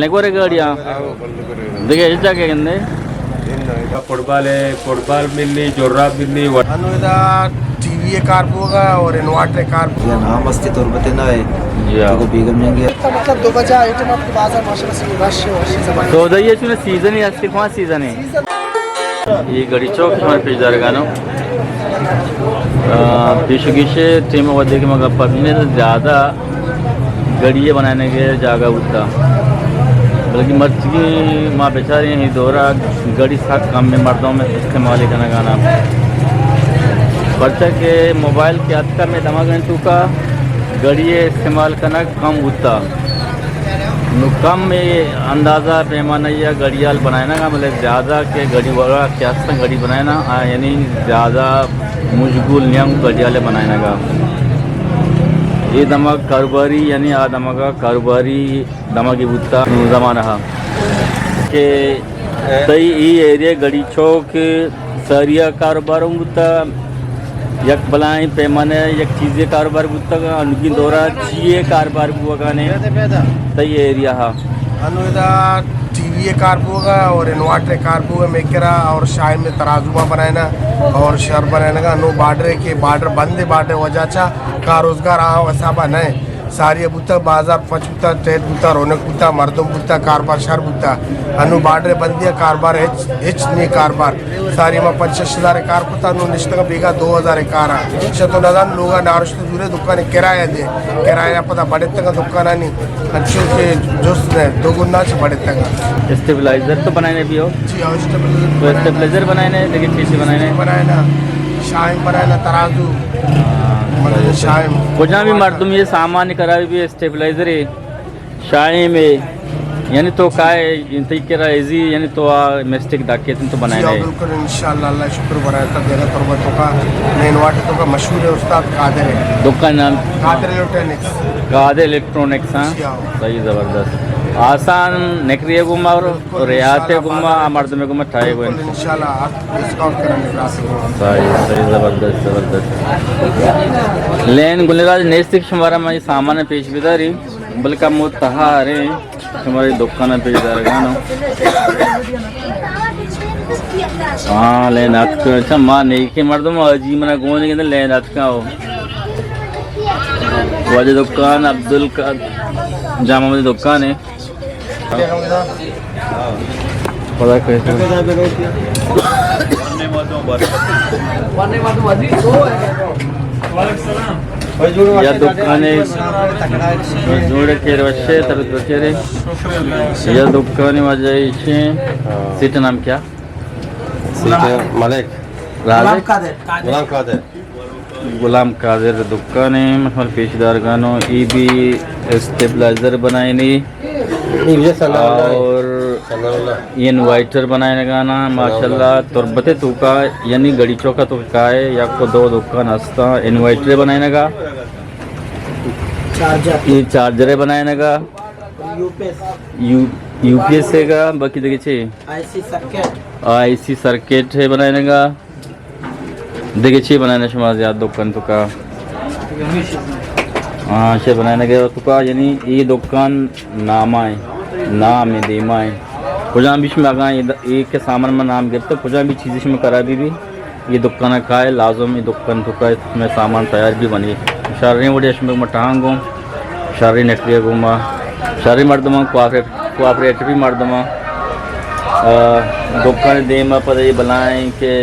నెగోరే గాడియా దిగే ఇచ్చాకే కింద फुटबॉल मिलनी जोर्राब मिलनी अनुदा टीवी कार होगा और इन्वर्टर कार या नाम मस्ती तुरबते ना है तो बेगम जंगे मतलब 2 बजे आइटम आपके बाजार माशाल्लाह से रश है तो दइए चुने सीजन ही असली कौन सीजन है ये गड़ी चौक हमारे पेज दरगानो पेशगिशे टीम वधे के मगर पबने ज़्यादा गड़िए बनाने के जागा उठता बल्कि मर्द की माँ बेचारी हैं दौरा गड़ी साथ काम में मर्दों में इस्तेमाल करना गाना बच्चा के मोबाइल के हद में दमाग का गड़िए इस्तेमाल करना कम होता कम में अंदाज़ा पैमाना या गड़ियाल बनाना का मतलब ज़्यादा के गड़ी वाला क्या गड़ी बनाना यानी ज़्यादा मुश्किल नियम गड़ियाले बनाना का ये दमाग कारोबारी यानी आ दमाग कारोबारी दमागी बुत्ता ज़माना के तई ये एरिया गड़ी चौक सरिया कारोबार बुत्ता यक बलाई पैमाने यक चीज़ें कारोबार बुत्ता का अनुकी दौरा चीज़े कारोबार बुआ का ने तई एरिया हा अनुदा टीवी कार होगा और इन्वर्टर कार होगा मेकरा और शाय में तराजुमा बनाना और शहर बनाने का नो बार्डर के बार्डर बंदे बार्डर वजह चा का रोजगार आ वसाबा नहीं सारी बुता बाजार पचबुता टेट बुता रौनक बुता मर्दम बुता कारबार शहर बुता अनु बार्डर बंदिया कारबार हिच ने कारबार सारी में 5,000 कार पुता नु निश्चित बेगा 2,000 कार शतो नदान लोगा नारस्त दूरे दुकान किराया दे किराया पता बड़े तक दुकान नहीं अच्छे के जोश ने दो गुना से बड़े तक स्टेबलाइजर तो बनाने भी हो जी तो स्टेबलाइजर बनाने लेकिन कैसे बनाना शाइम बनाना तराजू मतलब शाइम कुछ भी मर्दुम ये सामान्य करा भी स्टेबलाइजर है शाही में यानी तो काय इंतई के राइजी यानी तो मिस्टेक डाके तो बनाए जी बिल्कुल इंशाल्लाह अल्लाह शुक्र बनाया था देगा तरबतों का मेन वाटर तो का मशहूर है उस्ताद कादर है दुकान नाम कादर इलेक्ट्रॉनिक्स कादर इलेक्ट्रॉनिक्स हाँ सही ज़बरदस्त आसान निकरिए गुमा और रियाते गुमा मर्द में गुमा ठाए हुए इंशाल्लाह डिस्काउंट करेंगे सही सही ज़बरदस्त ज़बरदस्त लेन गुलराज नेस्तिक हमारा मैं सामान पेश बिदारी बल्कि मुतहारे हमारी दुकान पेश दरगानो हाँ लेन अच्छा माँ नहीं के मर्दों अजी मना गोने के अंदर लेन का हो वजह दुकान अब्दुल का जामा में दुकान है पता कैसे या दुकाने जोड़े के रशे तरत बचेरे या दुकाने वजह इसे सीट नाम क्या मलिक गुलाम कादिर दुकाने मतलब पेशदार गानो ई भी स्टेबलाइजर बनाए नहीं और ये इन्वाइटर बनाने गाना माशाल्लाह तुरबते तो का यानी गड़ी चौका तो का है या को दो दुकान हस्ता इन्वाइटर बनाने का ये चार्जर बनाने का यूपीएस का बाकी देखिए आईसी सर्किट है बनाने का देखिए बनाने समाज याद दुकान तो का हाँ से बनाने के तो का यानी ये दुकान नामा है नाम है दीमा है कुछ भी इसमें आगा एक के सामान में नाम गिरता कुछ भी चीज़ इसमें करा भी ये दुकान का है लाजम ये दुकान तो का इसमें सामान तैयार भी बनी शारी वोड़े इसमें मटांगो शारी नकलिया घूमा शारी मर्दमा कोऑपरेट भी मर्दमा दुकान दे में पता ये बनाए के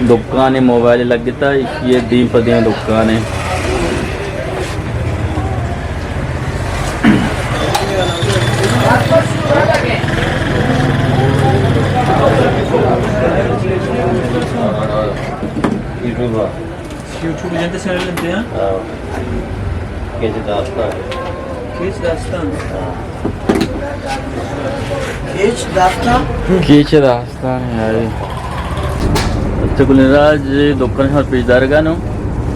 दुकान मोबाइल लग गया ये दीम पर दीम दुकान है YouTube gente se लेते हैं कैसे दास्तान किस दास्तान कीच दास्तान यार अच्छा गुलराज दुकान और पेशदार गानो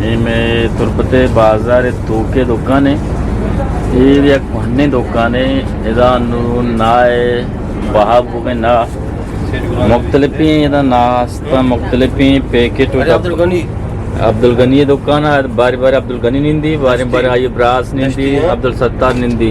ये में तुरबते बाजार तो के दुकान है ये एक भन्ने दुकान है इधर नाए बहाब में ना मुख्तलिफी इधर नाश्ता मुख्तलिफी पैकेट अब्दुल गनी दुकान है बारी बारी अब्दुल गनी निंदी बारी बारी आये ब्रास निंदी अब्दुल सत्तार निंदी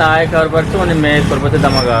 నాయ కార్బర్తో మే పర్వత దమగా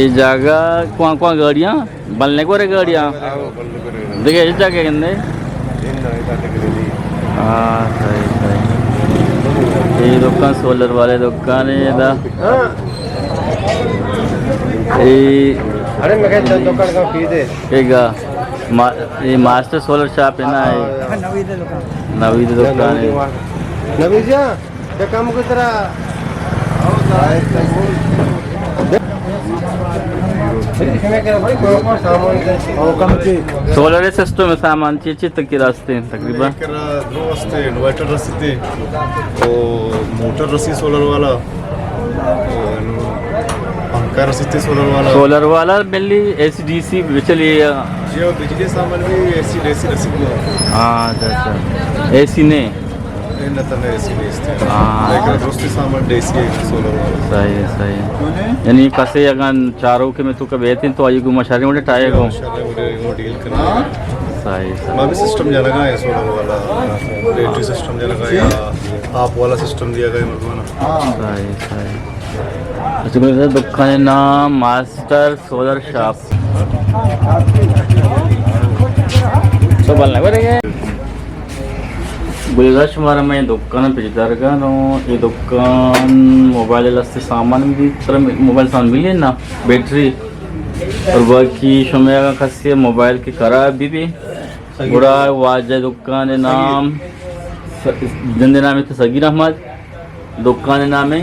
ये जगह कौन गाड़ियाँ बनने को रे गाड़ियाँ देखिए इस जगह के अंदर हाँ सही सही ये दुकान सोलर वाले दुकान है इधर अरे मैं कहता हूँ दुकान का फी दे ये मास्टर सोलर शॉप है ना नवीद दुकान है नवीजा क्या काम की तरह सोलर सिस्टम में सामान चाहिए तक के रास्ते हैं तकरीबन दो रस्ते इन्वर्टर रस्सी थे मोटर रस्सी सोलर वाला पंखा रस्सी थे सोलर वाला मेनली एसीडीसी चलिए जो बिजली सामान भी एसी डेसी रस्सी को हाँ अच्छा एसी ने एसी हाँ दोस्ती सामान डेसी सोलर वाला सही है यानी कसे अगर चारों के में तो कब बेहतर तो आइए घुमा शादी मुझे टाइम को डील करना सही मैं भी सिस्टम दिया लगा है सोलर वाला बैटरी सिस्टम दिया लगा या आप वाला सिस्टम दिया गया मतलब सही अच्छा मेरे दुकान नाम मास्टर सोलर शॉप तो बोलना पड़ेगा गुलदस्ता में दुकान पेजदारगा ये दुकान मोबाइल सामान भी मोबाइल सामान मिले ना बैटरी और बाकी समय खासी मोबाइल की खराब भी बुरा वाजा दुकान नाम जिंदे नाम है सगीर अहमद दुकान नाम है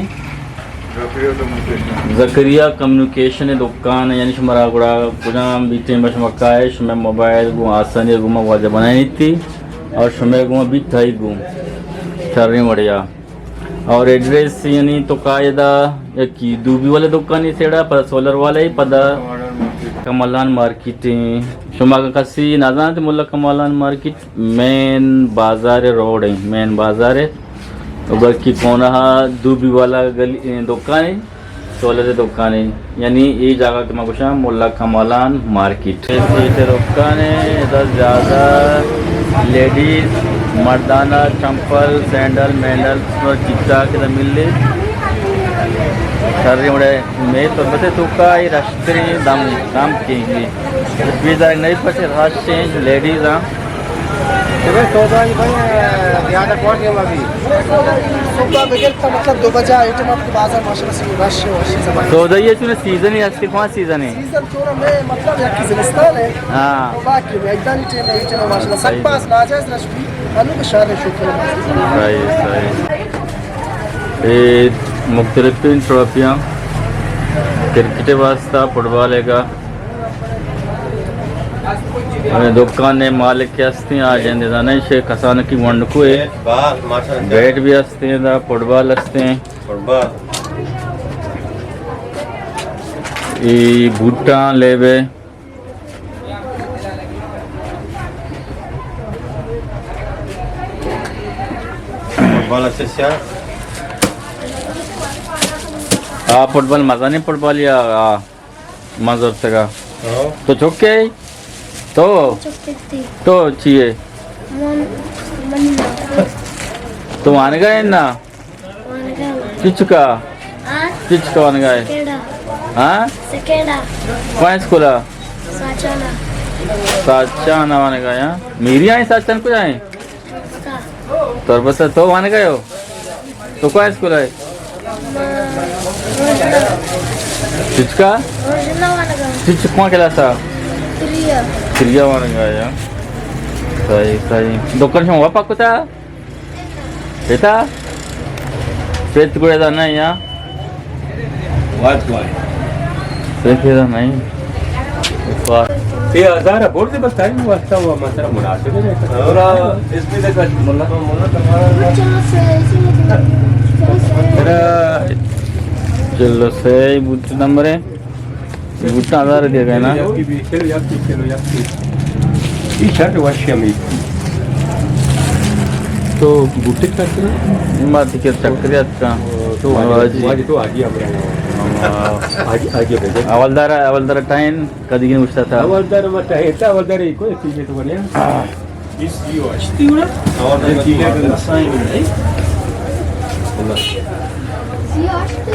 जकरिया कम्युनिकेशन दुकान यानी शुमारा गुड़ा गुजाम बीते में शमका है शुमे मोबाइल गु आसानी गुमा वाजा बनाई थी और शुमे गुमा भी थाई गुम शर्री बढ़िया और एड्रेस यानी तो कायदा की दूबी वाले दुकान ही सेड़ा पर सोलर वाले ही पदा कमलान मार्केट शुमा का कसी नाजान थे मुल्ला कमलान मार्केट मेन बाजार रोड है मेन बाजार है और बाकी कौन रहा दूबी वाला गली दुकान है सोलर दुकान है यानी ये जगह के मकुशा मुल्ला कमलान मार्केट दुकान है इधर ज़्यादा लेडीज मर्दाना चंपल सैंडल मैंडल और चिट्टा के मिल ली सर्री मुड़े मैं तो बते तो का ये राष्ट्रीय दाम की वीज़ा नहीं पचे राष्ट्रीय लेडीज हाँ मतलब 2 बजे आइटम आपके बाजार माशाल्लाह से रश तो ये तूने सीजन ही आज कौन सीजन है सीजन थोड़ा में मतलब या किज़मिस्तान है हाँ बाकी में एकदम टीम माशाल्लाह सब पास नाजायज रश भी अनु के शार शुक्र सही ये मुख्तलिफ ट्रॉफियाँ क्रिकेट वास्ता फुटबॉल है का दुकान मालिक के हस्ते आ जाते नहीं शेख हसान की वंडकू है बैट भी हस्ते हैं फुटबॉल हस्ते हैं ये भुट्टा लेवे फुटबॉल मजा नहीं फुटबॉल या मजा से का तो चौके तो चाहिए तो मान गए ना किचका मान गए हाँ कौन स्कूल साचाना मान गए हाँ मेरी आई साचन कुछ आए तो बस तो मान गए हो तो कौन स्कूल है चिचका चिच कौन क्लास क्रिया मान गया सही दुकान से हुआ पकता बेटा पेट को ऐसा नहीं यहाँ पेट ऐसा नहीं ये हजार बोल दे बस टाइम वास्ता हुआ मतलब मुनासिब है और इसमें तक मुल्ला चलो सही बूट नंबर है बूटा 1000 दिया गया ना ये शर्ट वाशिया में तो बूटे करते हैं मार के चक्रियात का तो आज हमरा आज भेजे अवलदार टाइम कधी घेऊन उठता था अवलदार मत आहे त्या अवलदार एको चीज तो बने इस यू अस्तीवरा अवलदार चीज है साइन है